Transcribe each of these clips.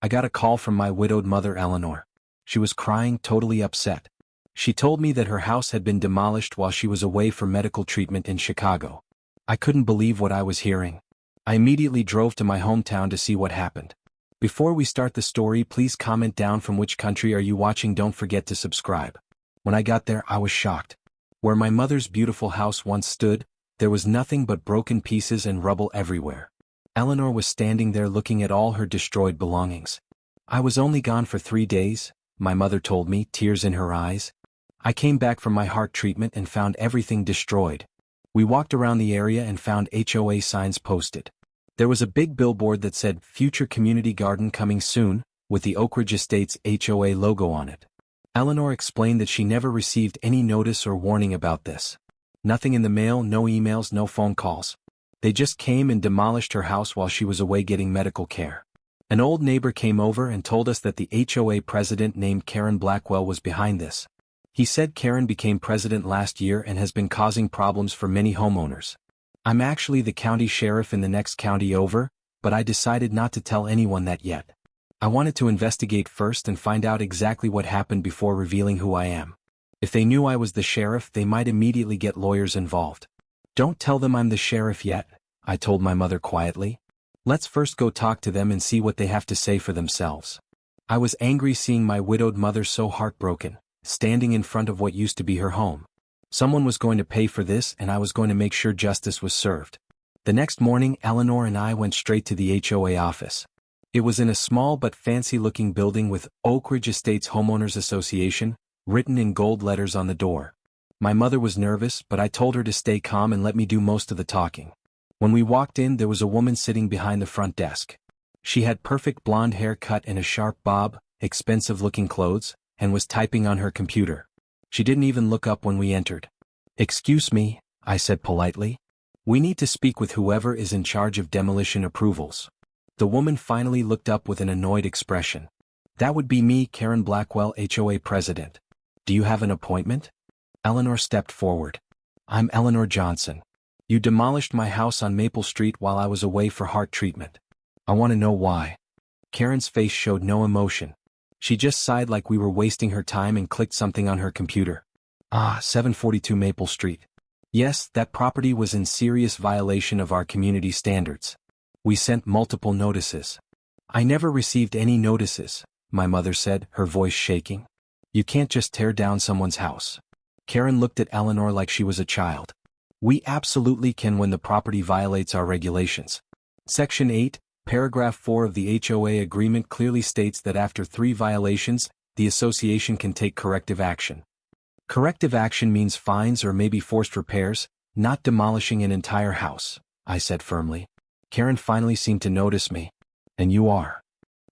I got a call from my widowed mother Eleanor. She was crying, totally upset. She told me that her house had been demolished while she was away for medical treatment in Chicago. I couldn't believe what I was hearing. I immediately drove to my hometown to see what happened. Before we start the story, please comment down from which country are you watching. Don't forget to subscribe. When I got there, I was shocked. Where my mother's beautiful house once stood, there was nothing but broken pieces and rubble everywhere. Eleanor was standing there looking at all her destroyed belongings. I was only gone for 3 days, my mother told me, tears in her eyes. I came back from my heart treatment and found everything destroyed. We walked around the area and found HOA signs posted. There was a big billboard that said, "Future Community Garden Coming Soon," with the Oak Ridge Estates HOA logo on it. Eleanor explained that she never received any notice or warning about this. Nothing in the mail, no emails, no phone calls. They just came and demolished her house while she was away getting medical care. An old neighbor came over and told us that the HOA president named Karen Blackwell was behind this. He said Karen became president last year and has been causing problems for many homeowners. I'm actually the county sheriff in the next county over, but I decided not to tell anyone that yet. I wanted to investigate first and find out exactly what happened before revealing who I am. If they knew I was the sheriff, they might immediately get lawyers involved. Don't tell them I'm the sheriff yet, I told my mother quietly. Let's first go talk to them and see what they have to say for themselves. I was angry seeing my widowed mother so heartbroken, standing in front of what used to be her home. Someone was going to pay for this and I was going to make sure justice was served. The next morning, Eleanor and I went straight to the HOA office. It was in a small but fancy-looking building with Oak Ridge Estates Homeowners Association written in gold letters on the door. My mother was nervous, but I told her to stay calm and let me do most of the talking. When we walked in, there was a woman sitting behind the front desk. She had perfect blonde hair cut and a sharp bob, expensive-looking clothes, and was typing on her computer. She didn't even look up when we entered. "Excuse me," I said politely. "We need to speak with whoever is in charge of demolition approvals." The woman finally looked up with an annoyed expression. "That would be me, Karen Blackwell, HOA president. Do you have an appointment?" Eleanor stepped forward. "I'm Eleanor Johnson. You demolished my house on Maple Street while I was away for heart treatment. I want to know why." Karen's face showed no emotion. She just sighed like we were wasting her time and clicked something on her computer. 742 Maple Street. Yes, that property was in serious violation of our community standards. We sent multiple notices. "I never received any notices," my mother said, her voice shaking. "You can't just tear down someone's house." Karen looked at Eleanor like she was a child. "We absolutely can when the property violates our regulations. Section 8, Paragraph 4 of the HOA agreement clearly states that after 3 violations, the association can take corrective action. Corrective action means fines or maybe forced repairs, not demolishing an entire house," I said firmly. Karen finally seemed to notice me. "And you are?"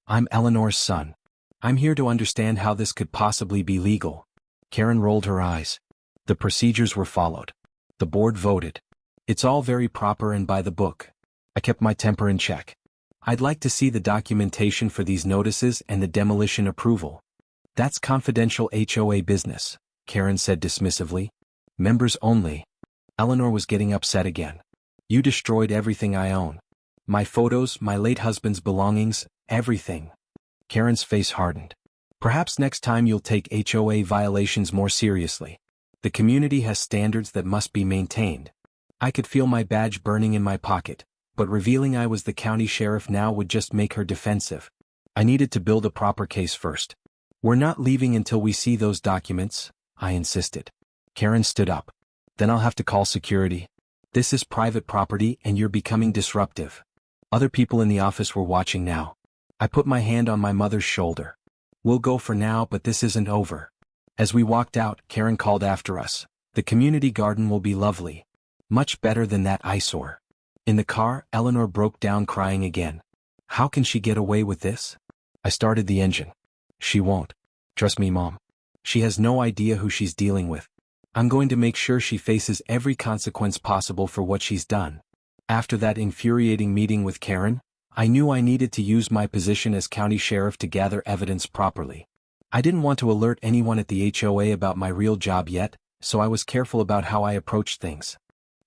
"I'm Eleanor's son. I'm here to understand how this could possibly be legal." Karen rolled her eyes. The procedures were followed. The board voted. It's all very proper and by the book. I kept my temper in check. "I'd like to see the documentation for these notices and the demolition approval." "That's confidential HOA business," Karen said dismissively. "Members only." Eleanor was getting upset again. "You destroyed everything I own. My photos, my late husband's belongings, everything." Karen's face hardened. "Perhaps next time you'll take HOA violations more seriously. The community has standards that must be maintained." I could feel my badge burning in my pocket, but revealing I was the county sheriff now would just make her defensive. I needed to build a proper case first. "We're not leaving until we see those documents," I insisted. Karen stood up. "Then I'll have to call security. This is private property and you're becoming disruptive." Other people in the office were watching now. I put my hand on my mother's shoulder. "We'll go for now, but this isn't over." As we walked out, Karen called after us. "The community garden will be lovely. Much better than that eyesore." In the car, Eleanor broke down crying again. "How can she get away with this?" I started the engine. "She won't. Trust me, Mom. She has no idea who she's dealing with. I'm going to make sure she faces every consequence possible for what she's done." After that infuriating meeting with Karen, I knew I needed to use my position as county sheriff to gather evidence properly. I didn't want to alert anyone at the HOA about my real job yet, so I was careful about how I approached things.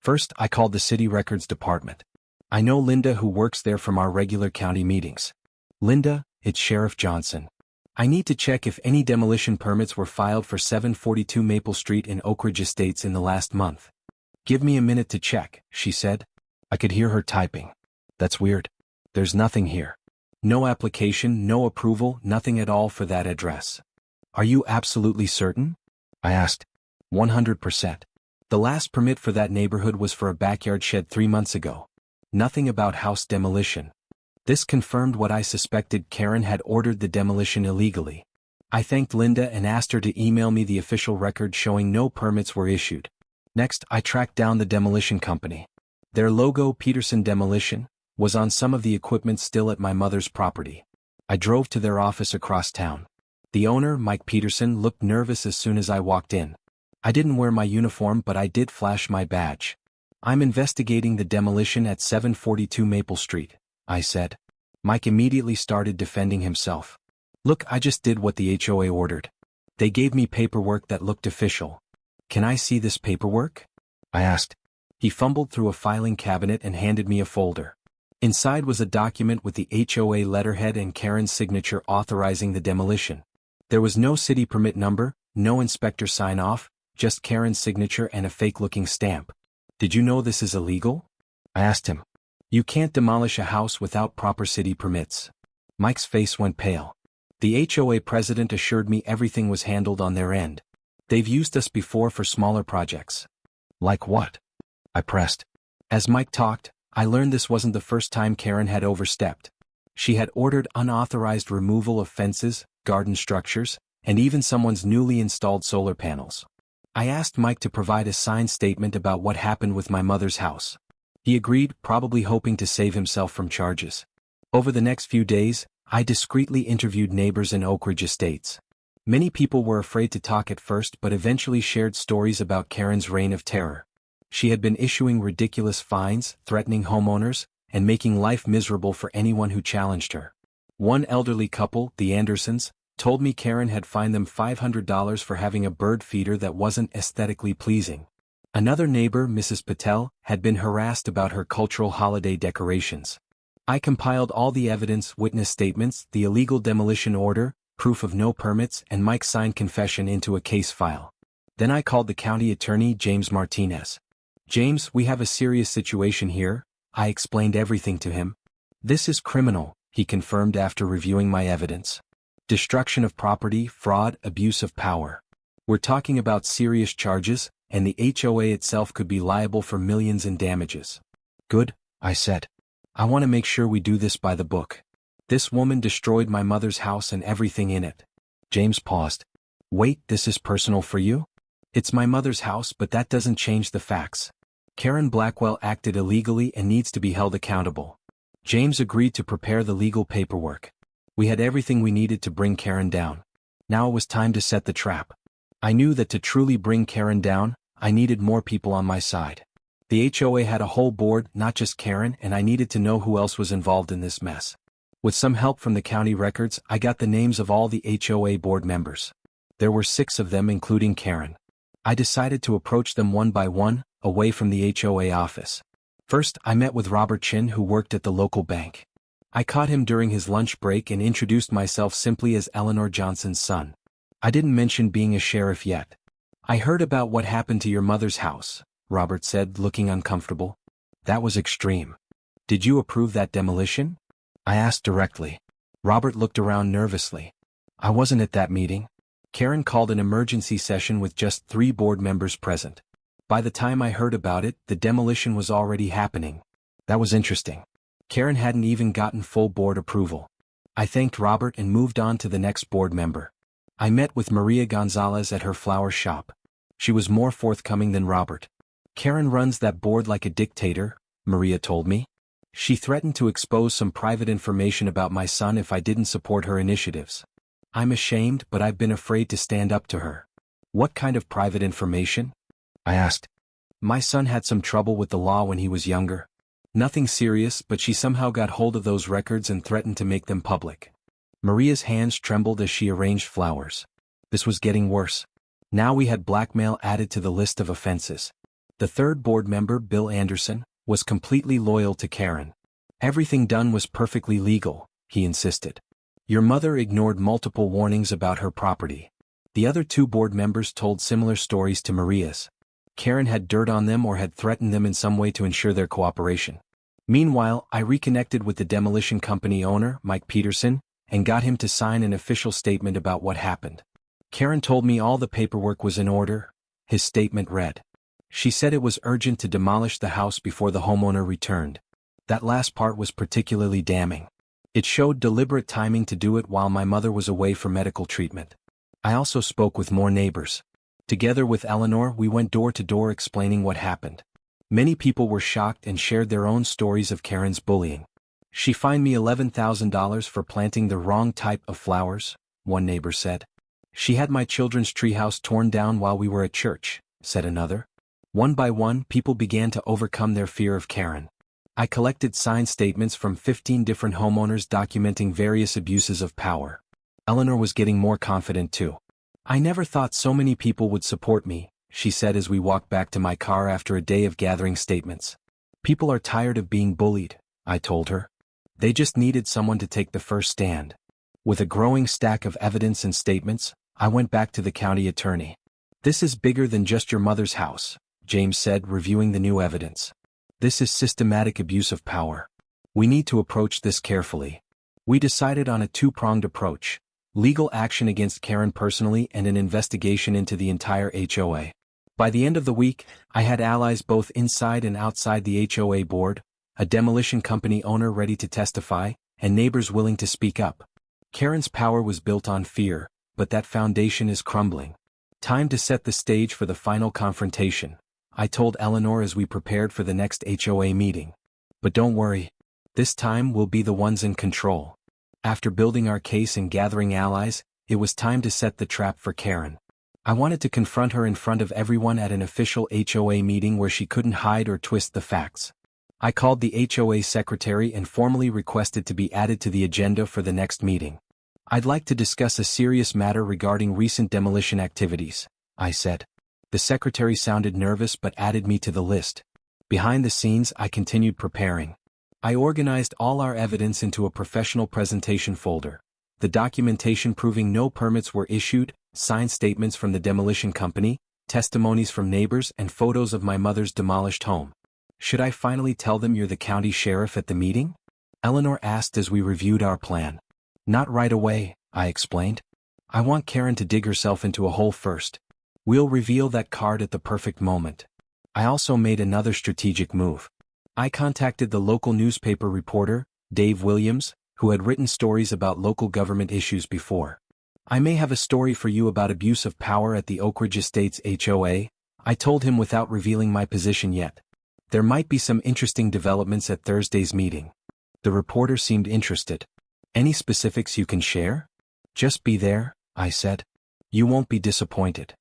First, I called the city records department. I know Linda, who works there, from our regular county meetings. "Linda, it's Sheriff Johnson. I need to check if any demolition permits were filed for 742 Maple Street in Oak Ridge Estates in the last month. Give me a minute to check, she said. I could hear her typing. That's weird. There's nothing here. No application, no approval, nothing at all for that address. Are you absolutely certain? I asked. 100%. The last permit for that neighborhood was for a backyard shed 3 months ago. Nothing about house demolition. This confirmed what I suspected. Karen had ordered the demolition illegally. I thanked Linda and asked her to email me the official record showing no permits were issued. Next, I tracked down the demolition company. Their logo, Peterson Demolition, was on some of the equipment still at my mother's property. I drove to their office across town. The owner, Mike Peterson, looked nervous as soon as I walked in. I didn't wear my uniform, but I did flash my badge. I'm investigating the demolition at 742 Maple Street, I said. Mike immediately started defending himself. Look, I just did what the HOA ordered. They gave me paperwork that looked official. Can I see this paperwork? I asked. He fumbled through a filing cabinet and handed me a folder. Inside was a document with the HOA letterhead and Karen's signature authorizing the demolition. There was no city permit number, no inspector sign-off, just Karen's signature and a fake-looking stamp. Did you know this is illegal? I asked him. You can't demolish a house without proper city permits. Mike's face went pale. The HOA president assured me everything was handled on their end. They've used us before for smaller projects. Like what? I pressed. As Mike talked, I learned this wasn't the first time Karen had overstepped. She had ordered unauthorized removal of fences, garden structures, and even someone's newly installed solar panels. I asked Mike to provide a signed statement about what happened with my mother's house. He agreed, probably hoping to save himself from charges. Over the next few days, I discreetly interviewed neighbors in Oak Ridge Estates. Many people were afraid to talk at first but eventually shared stories about Karen's reign of terror. She had been issuing ridiculous fines, threatening homeowners, and making life miserable for anyone who challenged her. One elderly couple, the Andersons, told me Karen had fined them $500 for having a bird feeder that wasn't aesthetically pleasing. Another neighbor, Mrs. Patel, had been harassed about her cultural holiday decorations. I compiled all the evidence, witness statements, the illegal demolition order, proof of no permits, and Mike's signed confession into a case file. Then I called the county attorney, James Martinez. James, we have a serious situation here. I explained everything to him. This is criminal, he confirmed after reviewing my evidence. Destruction of property, fraud, abuse of power. We're talking about serious charges, and the HOA itself could be liable for millions in damages. Good, I said. I want to make sure we do this by the book. This woman destroyed my mother's house and everything in it. James paused. Wait, this is personal for you? It's my mother's house, but that doesn't change the facts. Karen Blackwell acted illegally and needs to be held accountable. James agreed to prepare the legal paperwork. We had everything we needed to bring Karen down. Now it was time to set the trap. I knew that to truly bring Karen down, I needed more people on my side. The HOA had a whole board, not just Karen, and I needed to know who else was involved in this mess. With some help from the county records, I got the names of all the HOA board members. There were 6 of them, including Karen. I decided to approach them one by one, away from the HOA office. First, I met with Robert Chin, who worked at the local bank. I caught him during his lunch break and introduced myself simply as Eleanor Johnson's son. I didn't mention being a sheriff yet. I heard about what happened to your mother's house, Robert said, looking uncomfortable. That was extreme. Did you approve that demolition? I asked directly. Robert looked around nervously. I wasn't at that meeting. Karen called an emergency session with just 3 board members present. By the time I heard about it, the demolition was already happening. That was interesting. Karen hadn't even gotten full board approval. I thanked Robert and moved on to the next board member. I met with Maria Gonzalez at her flower shop. She was more forthcoming than Robert. Karen runs that board like a dictator, Maria told me. She threatened to expose some private information about my son if I didn't support her initiatives. I'm ashamed, but I've been afraid to stand up to her. What kind of private information? I asked. My son had some trouble with the law when he was younger. Nothing serious, but she somehow got hold of those records and threatened to make them public. Maria's hands trembled as she arranged flowers. This was getting worse. Now we had blackmail added to the list of offenses. The 3rd board member, Bill Anderson, was completely loyal to Karen. Everything done was perfectly legal, he insisted. Your mother ignored multiple warnings about her property. The other two board members told similar stories to Maria's. Karen had dirt on them or had threatened them in some way to ensure their cooperation. Meanwhile, I reconnected with the demolition company owner, Mike Peterson, and got him to sign an official statement about what happened. Karen told me all the paperwork was in order. His statement read. She said it was urgent to demolish the house before the homeowner returned. That last part was particularly damning. It showed deliberate timing to do it while my mother was away for medical treatment. I also spoke with more neighbors. Together with Eleanor, we went door to door explaining what happened. Many people were shocked and shared their own stories of Karen's bullying. She fined me $11,000 for planting the wrong type of flowers, one neighbor said. She had my children's treehouse torn down while we were at church, said another. One by one, people began to overcome their fear of Karen. I collected signed statements from 15 different homeowners documenting various abuses of power. Eleanor was getting more confident too. I never thought so many people would support me, she said as we walked back to my car after a day of gathering statements. People are tired of being bullied, I told her. They just needed someone to take the first stand. With a growing stack of evidence and statements, I went back to the county attorney. This is bigger than just your mother's house, James said, reviewing the new evidence. This is systematic abuse of power. We need to approach this carefully. We decided on a two-pronged approach. Legal action against Karen personally and an investigation into the entire HOA. By the end of the week, I had allies both inside and outside the HOA board, a demolition company owner ready to testify, and neighbors willing to speak up. Karen's power was built on fear, but that foundation is crumbling. Time to set the stage for the final confrontation, I told Eleanor as we prepared for the next HOA meeting. But don't worry. This time we'll be the ones in control. After building our case and gathering allies, it was time to set the trap for Karen. I wanted to confront her in front of everyone at an official HOA meeting where she couldn't hide or twist the facts. I called the HOA secretary and formally requested to be added to the agenda for the next meeting. I'd like to discuss a serious matter regarding recent demolition activities, I said. The secretary sounded nervous but added me to the list. Behind the scenes, I continued preparing. I organized all our evidence into a professional presentation folder. The documentation proving no permits were issued, signed statements from the demolition company, testimonies from neighbors, and photos of my mother's demolished home. Should I finally tell them you're the county sheriff at the meeting? Eleanor asked as we reviewed our plan. Not right away, I explained. I want Karen to dig herself into a hole first. We'll reveal that card at the perfect moment. I also made another strategic move. I contacted the local newspaper reporter, Dave Williams, who had written stories about local government issues before. I may have a story for you about abuse of power at the Oak Ridge Estates HOA, I told him without revealing my position yet. There might be some interesting developments at Thursday's meeting. The reporter seemed interested. Any specifics you can share? Just be there, I said. You won't be disappointed.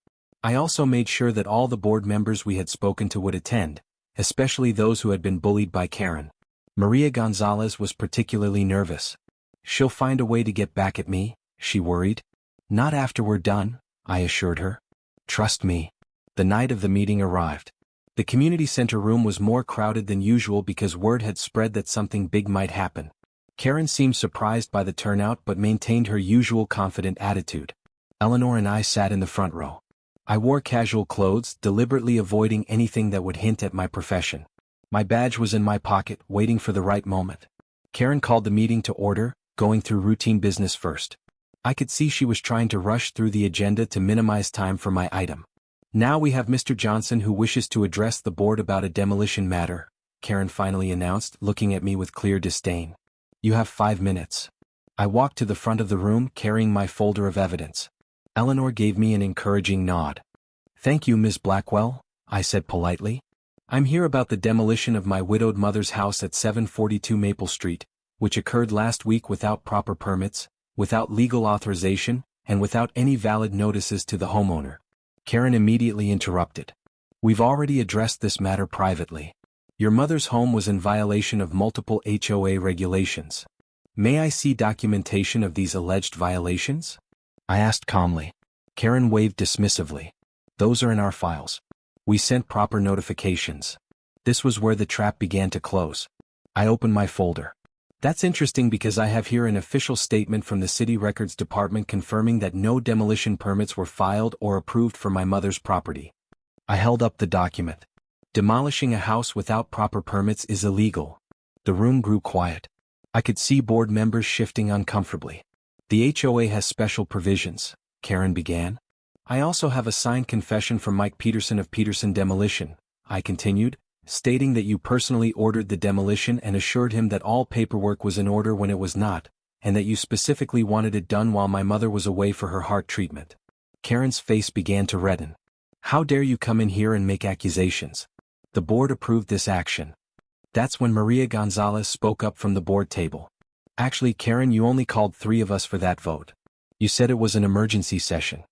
I also made sure that all the board members we had spoken to would attend, especially those who had been bullied by Karen. Maria Gonzalez was particularly nervous. She'll find a way to get back at me, she worried. Not after we're done, I assured her. Trust me. The night of the meeting arrived. The community center room was more crowded than usual because word had spread that something big might happen. Karen seemed surprised by the turnout but maintained her usual confident attitude. Eleanor and I sat in the front row. I wore casual clothes, deliberately avoiding anything that would hint at my profession. My badge was in my pocket, waiting for the right moment. Karen called the meeting to order, going through routine business first. I could see she was trying to rush through the agenda to minimize time for my item. Now we have Mr. Johnson who wishes to address the board about a demolition matter, Karen finally announced, looking at me with clear disdain. You have 5 minutes. I walked to the front of the room carrying my folder of evidence. Eleanor gave me an encouraging nod. Thank you, Ms. Blackwell, I said politely. I'm here about the demolition of my widowed mother's house at 742 Maple Street, which occurred last week without proper permits, without legal authorization, and without any valid notices to the homeowner. Karen immediately interrupted. We've already addressed this matter privately. Your mother's home was in violation of multiple HOA regulations. May I see documentation of these alleged violations? I asked calmly. Karen waved dismissively. Those are in our files. We sent proper notifications. This was where the trap began to close. I opened my folder. That's interesting because I have here an official statement from the City Records Department confirming that no demolition permits were filed or approved for my mother's property. I held up the document. Demolishing a house without proper permits is illegal. The room grew quiet. I could see board members shifting uncomfortably. The HOA has special provisions, Karen began. I also have a signed confession from Mike Peterson of Peterson Demolition, I continued, stating that you personally ordered the demolition and assured him that all paperwork was in order when it was not, and that you specifically wanted it done while my mother was away for her heart treatment. Karen's face began to redden. How dare you come in here and make accusations? The board approved this action. That's when Maria Gonzalez spoke up from the board table. Actually, Karen, you only called 3 of us for that vote. You said it was an emergency session.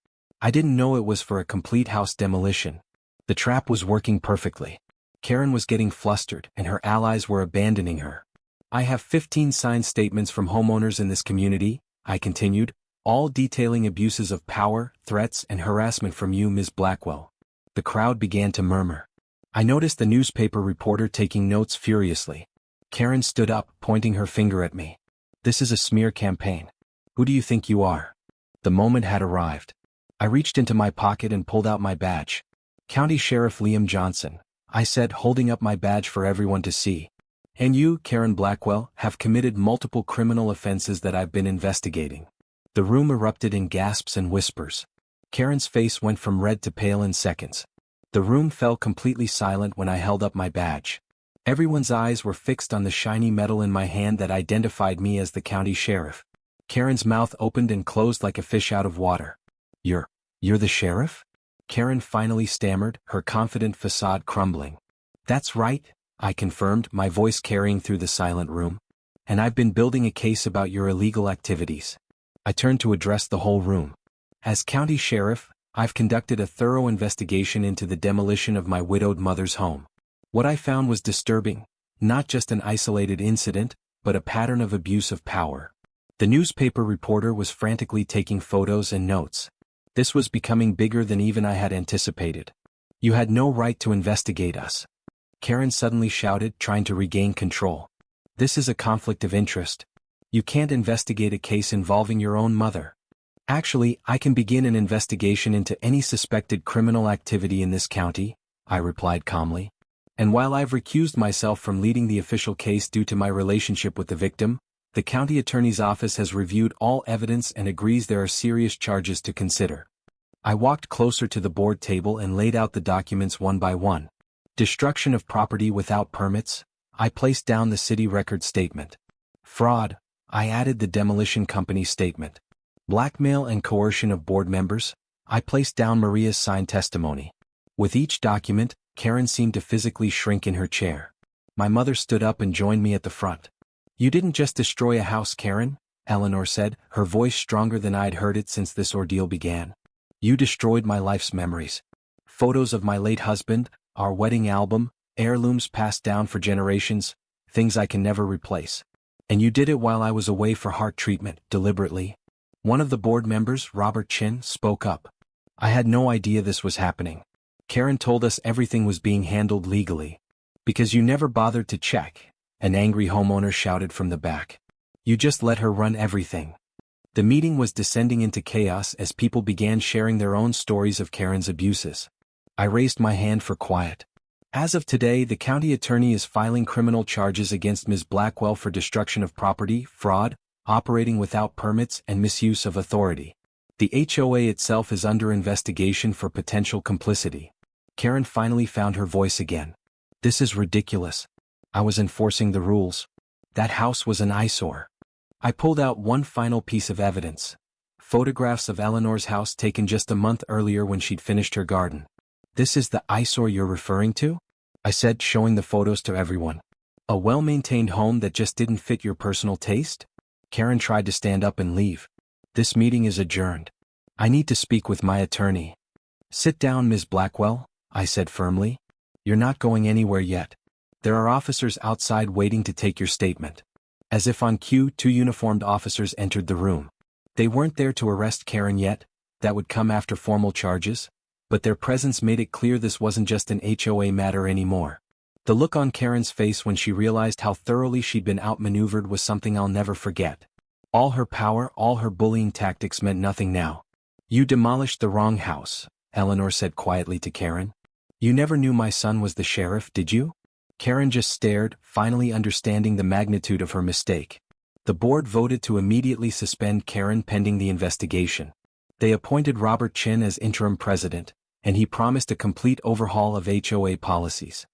I didn't know it was for a complete house demolition. The trap was working perfectly. Karen was getting flustered and her allies were abandoning her. I have 15 signed statements from homeowners in this community, I continued, all detailing abuses of power, threats, and harassment from you, Ms. Blackwell. The crowd began to murmur. I noticed the newspaper reporter taking notes furiously. Karen stood up, pointing her finger at me. This is a smear campaign. Who do you think you are? The moment had arrived. I reached into my pocket and pulled out my badge. County Sheriff Liam Johnson, I said, holding up my badge for everyone to see. And you, Karen Blackwell, have committed multiple criminal offenses that I've been investigating. The room erupted in gasps and whispers. Karen's face went from red to pale in seconds. The room fell completely silent when I held up my badge. Everyone's eyes were fixed on the shiny metal in my hand that identified me as the county sheriff. Karen's mouth opened and closed like a fish out of water. You're the sheriff? Karen finally stammered, her confident facade crumbling. That's right, I confirmed, my voice carrying through the silent room. And I've been building a case about your illegal activities. I turned to address the whole room. As county sheriff, I've conducted a thorough investigation into the demolition of my widowed mother's home. What I found was disturbing, not just an isolated incident, but a pattern of abuse of power. The newspaper reporter was frantically taking photos and notes. This was becoming bigger than even I had anticipated. You had no right to investigate us. Karen suddenly shouted, trying to regain control. This is a conflict of interest. You can't investigate a case involving your own mother. Actually, I can begin an investigation into any suspected criminal activity in this county, I replied calmly. And while I've recused myself from leading the official case due to my relationship with the victim, the county attorney's office has reviewed all evidence and agrees there are serious charges to consider. I walked closer to the board table and laid out the documents one by one. Destruction of property without permits, I placed down the city record statement. Fraud, I added the demolition company statement. Blackmail and coercion of board members, I placed down Maria's signed testimony. With each document, Karen seemed to physically shrink in her chair. My mother stood up and joined me at the front. You didn't just destroy a house, Karen, Eleanor said, her voice stronger than I'd heard it since this ordeal began. You destroyed my life's memories. Photos of my late husband, our wedding album, heirlooms passed down for generations, things I can never replace. And you did it while I was away for heart treatment, deliberately. One of the board members, Robert Chin, spoke up. I had no idea this was happening. Karen told us everything was being handled legally. Because you never bothered to check, an angry homeowner shouted from the back. You just let her run everything. The meeting was descending into chaos as people began sharing their own stories of Karen's abuses. I raised my hand for quiet. As of today, the county attorney is filing criminal charges against Ms. Blackwell for destruction of property, fraud, operating without permits, and misuse of authority. The HOA itself is under investigation for potential complicity. Karen finally found her voice again. This is ridiculous. I was enforcing the rules. That house was an eyesore. I pulled out one final piece of evidence. Photographs of Eleanor's house taken just a month earlier when she'd finished her garden. This is the eyesore you're referring to? I said, showing the photos to everyone. A well-maintained home that just didn't fit your personal taste? Karen tried to stand up and leave. This meeting is adjourned. I need to speak with my attorney. Sit down, Ms. Blackwell, I said firmly. You're not going anywhere yet. There are officers outside waiting to take your statement. As if on cue, 2 uniformed officers entered the room. They weren't there to arrest Karen yet, that would come after formal charges, but their presence made it clear this wasn't just an HOA matter anymore. The look on Karen's face when she realized how thoroughly she'd been outmaneuvered was something I'll never forget. All her power, all her bullying tactics meant nothing now. "You demolished the wrong house," Eleanor said quietly to Karen. "You never knew my son was the sheriff, did you?" Karen just stared, finally understanding the magnitude of her mistake. The board voted to immediately suspend Karen pending the investigation. They appointed Robert Chin as interim president, and he promised a complete overhaul of HOA policies.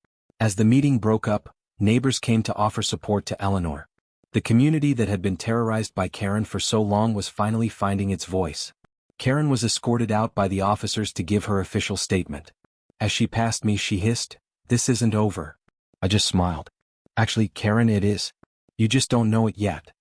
As the meeting broke up, neighbors came to offer support to Eleanor. The community that had been terrorized by Karen for so long was finally finding its voice. Karen was escorted out by the officers to give her official statement. As she passed me, she hissed, "This isn't over." I just smiled. "Actually, Karen, it is. You just don't know it yet."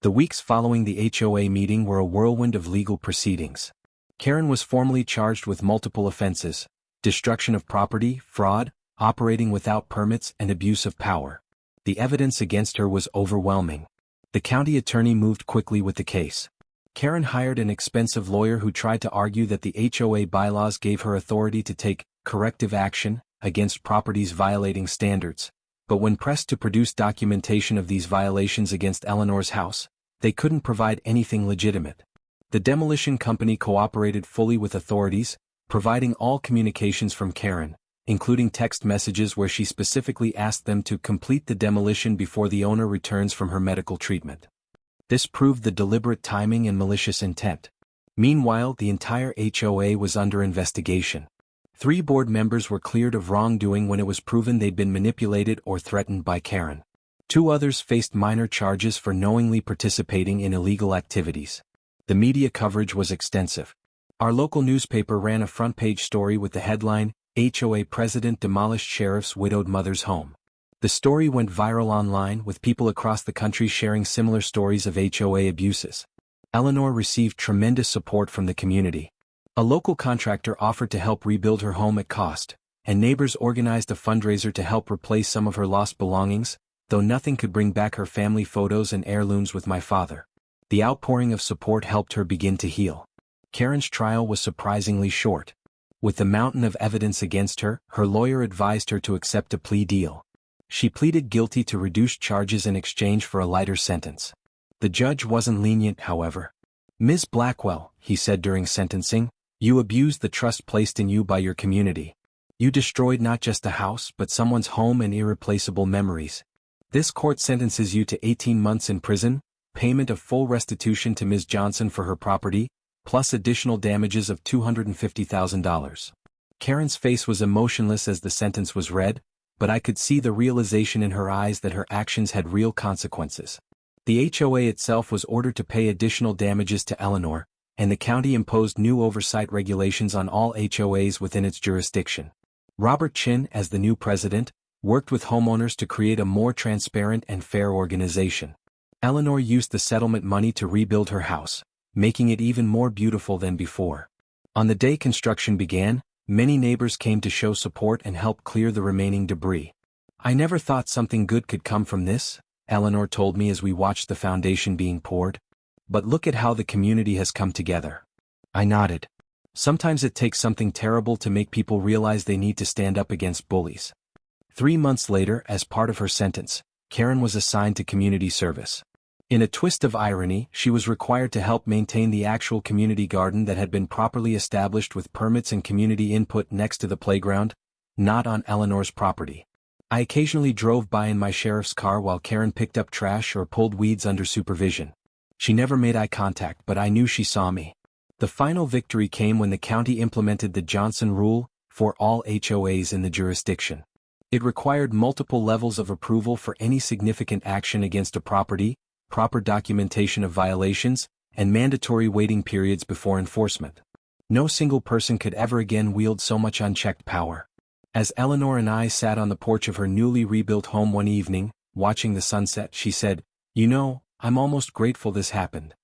The weeks following the HOA meeting were a whirlwind of legal proceedings. Karen was formally charged with multiple offenses: destruction of property, fraud, operating without permits, and abuse of power. The evidence against her was overwhelming. The county attorney moved quickly with the case. Karen hired an expensive lawyer who tried to argue that the HOA bylaws gave her authority to take corrective action against properties violating standards, but when pressed to produce documentation of these violations against Eleanor's house, they couldn't provide anything legitimate. The demolition company cooperated fully with authorities, providing all communications from Karen, including text messages where she specifically asked them to complete the demolition before the owner returns from her medical treatment. This proved the deliberate timing and malicious intent. Meanwhile, the entire HOA was under investigation. 3 board members were cleared of wrongdoing when it was proven they'd been manipulated or threatened by Karen. 2 others faced minor charges for knowingly participating in illegal activities. The media coverage was extensive. Our local newspaper ran a front-page story with the headline, "HOA President Demolished Sheriff's Widowed Mother's Home." The story went viral online, with people across the country sharing similar stories of HOA abuses. Eleanor received tremendous support from the community. A local contractor offered to help rebuild her home at cost, and neighbors organized a fundraiser to help replace some of her lost belongings, though nothing could bring back her family photos and heirlooms with my father. The outpouring of support helped her begin to heal. Karen's trial was surprisingly short. With the mountain of evidence against her, her lawyer advised her to accept a plea deal. She pleaded guilty to reduced charges in exchange for a lighter sentence. The judge wasn't lenient, however. "Ms. Blackwell," he said during sentencing, "you abused the trust placed in you by your community. You destroyed not just a house but someone's home and irreplaceable memories. This court sentences you to 18 months in prison, payment of full restitution to Ms. Johnson for her property, plus additional damages of $250,000. Karen's face was emotionless as the sentence was read, but I could see the realization in her eyes that her actions had real consequences. The HOA itself was ordered to pay additional damages to Eleanor, and the county imposed new oversight regulations on all HOAs within its jurisdiction. Robert Chin, as the new president, worked with homeowners to create a more transparent and fair organization. Eleanor used the settlement money to rebuild her house, making it even more beautiful than before. On the day construction began, many neighbors came to show support and help clear the remaining debris. "I never thought something good could come from this," Eleanor told me as we watched the foundation being poured. "But look at how the community has come together." I nodded. Sometimes it takes something terrible to make people realize they need to stand up against bullies. 3 months later, as part of her sentence, Karen was assigned to community service. In a twist of irony, she was required to help maintain the actual community garden that had been properly established with permits and community input next to the playground, not on Eleanor's property. I occasionally drove by in my sheriff's car while Karen picked up trash or pulled weeds under supervision. She never made eye contact, but I knew she saw me. The final victory came when the county implemented the Johnson Rule for all HOAs in the jurisdiction. It required multiple levels of approval for any significant action against a property, proper documentation of violations, and mandatory waiting periods before enforcement. No single person could ever again wield so much unchecked power. As Eleanor and I sat on the porch of her newly rebuilt home one evening, watching the sunset, she said, "You know, I'm almost grateful this happened."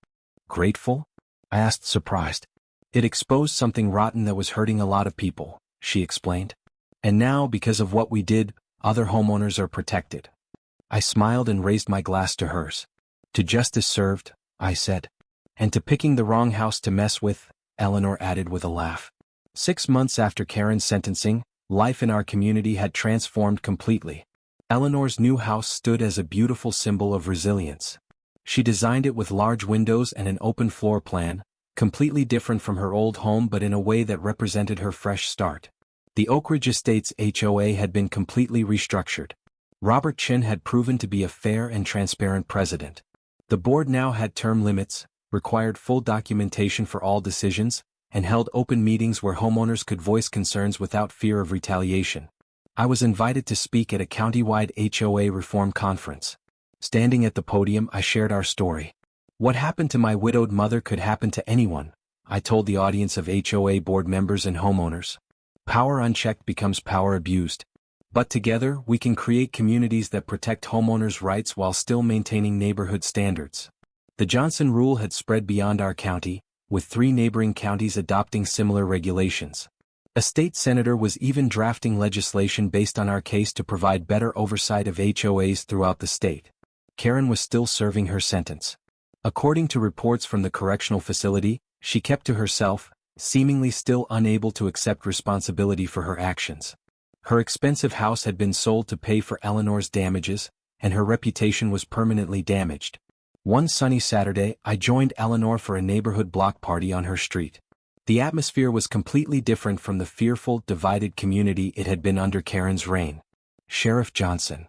"Grateful?" I asked, surprised. "It exposed something rotten that was hurting a lot of people," she explained. "And now, because of what we did, other homeowners are protected." I smiled and raised my glass to hers. "To justice served," I said. "And to picking the wrong house to mess with," Eleanor added with a laugh. 6 months after Karen's sentencing, life in our community had transformed completely. Eleanor's new house stood as a beautiful symbol of resilience. She designed it with large windows and an open floor plan, completely different from her old home but in a way that represented her fresh start. The Oak Ridge Estates HOA had been completely restructured. Robert Chin had proven to be a fair and transparent president. The board now had term limits, required full documentation for all decisions, and held open meetings where homeowners could voice concerns without fear of retaliation. I was invited to speak at a countywide HOA reform conference. Standing at the podium, I shared our story. What happened to my widowed mother could happen to anyone, I told the audience of HOA board members and homeowners. Power unchecked becomes power abused. But together, we can create communities that protect homeowners' rights while still maintaining neighborhood standards. The Johnson Rule had spread beyond our county, with 3 neighboring counties adopting similar regulations. A state senator was even drafting legislation based on our case to provide better oversight of HOAs throughout the state. Karen was still serving her sentence. According to reports from the correctional facility, she kept to herself, seemingly still unable to accept responsibility for her actions. Her expensive house had been sold to pay for Eleanor's damages, and her reputation was permanently damaged. One sunny Saturday, I joined Eleanor for a neighborhood block party on her street. The atmosphere was completely different from the fearful, divided community it had been under Karen's reign. "Sheriff Johnson,"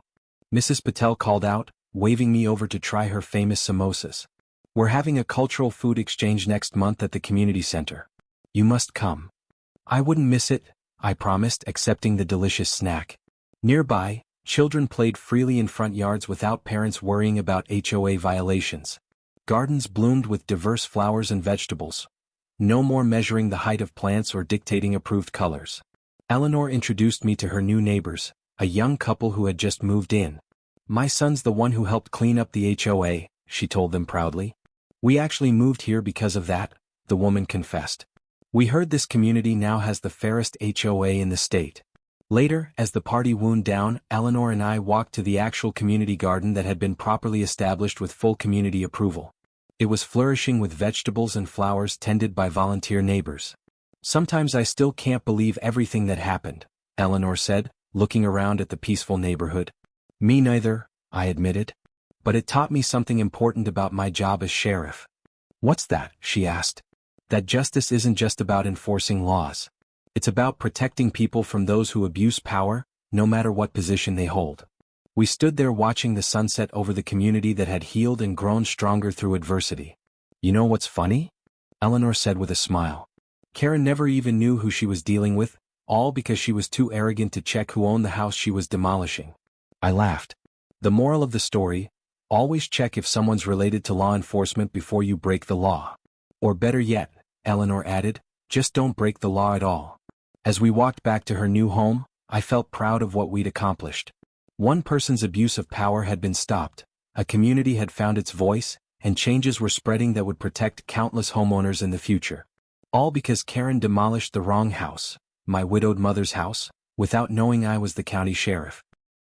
Mrs. Patel called out, waving me over to try her famous samosas. "We're having a cultural food exchange next month at the community center. You must come." I wouldn't miss it, I promised, accepting the delicious snack. Nearby, children played freely in front yards without parents worrying about HOA violations. Gardens bloomed with diverse flowers and vegetables. No more measuring the height of plants or dictating approved colors. Eleanor introduced me to her new neighbors, a young couple who had just moved in. "My son's the one who helped clean up the HOA," she told them proudly. "We actually moved here because of that," the woman confessed. "We heard this community now has the fairest HOA in the state." Later, as the party wound down, Eleanor and I walked to the actual community garden that had been properly established with full community approval. It was flourishing with vegetables and flowers tended by volunteer neighbors. "Sometimes I still can't believe everything that happened," Eleanor said, looking around at the peaceful neighborhood. "Me neither," I admitted. "But it taught me something important about my job as sheriff." "What's that?" she asked. "That justice isn't just about enforcing laws. It's about protecting people from those who abuse power, no matter what position they hold." We stood there watching the sunset over the community that had healed and grown stronger through adversity. "You know what's funny?" Eleanor said with a smile. "Karen never even knew who she was dealing with, all because she was too arrogant to check who owned the house she was demolishing." I laughed. The moral of the story: always check if someone's related to law enforcement before you break the law. Or better yet, Eleanor added, just don't break the law at all. As we walked back to her new home, I felt proud of what we'd accomplished. One person's abuse of power had been stopped, a community had found its voice, and changes were spreading that would protect countless homeowners in the future. All because Karen demolished the wrong house, my widowed mother's house, without knowing I was the county sheriff.